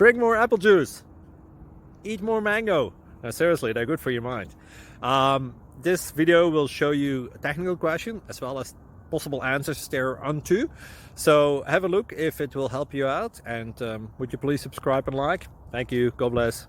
Drink more apple juice. Eat more mango. No, seriously, they're good for your mind. This video will show you a technical question as well as possible answers thereunto. So have a look if it will help you out, and would you please subscribe and like? Thank you. God bless.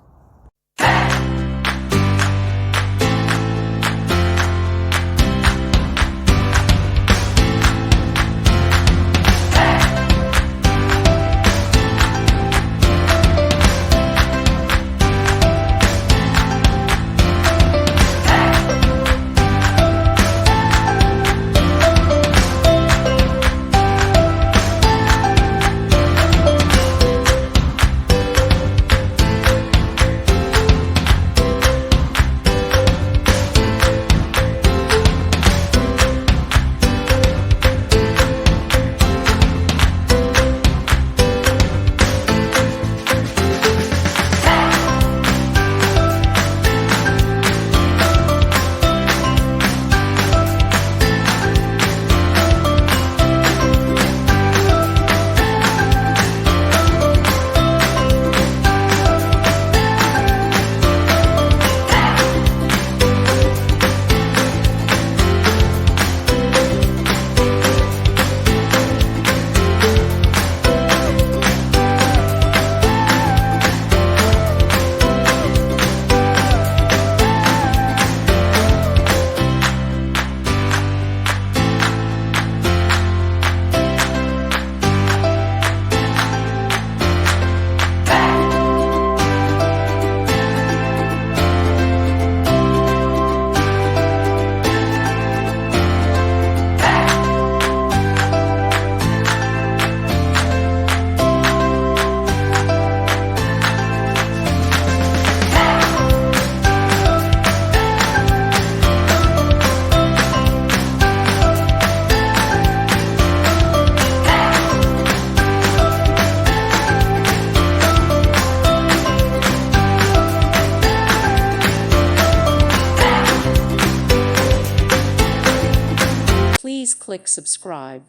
Please click subscribe.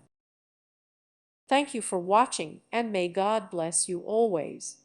Thank you for watching, and may God bless you always.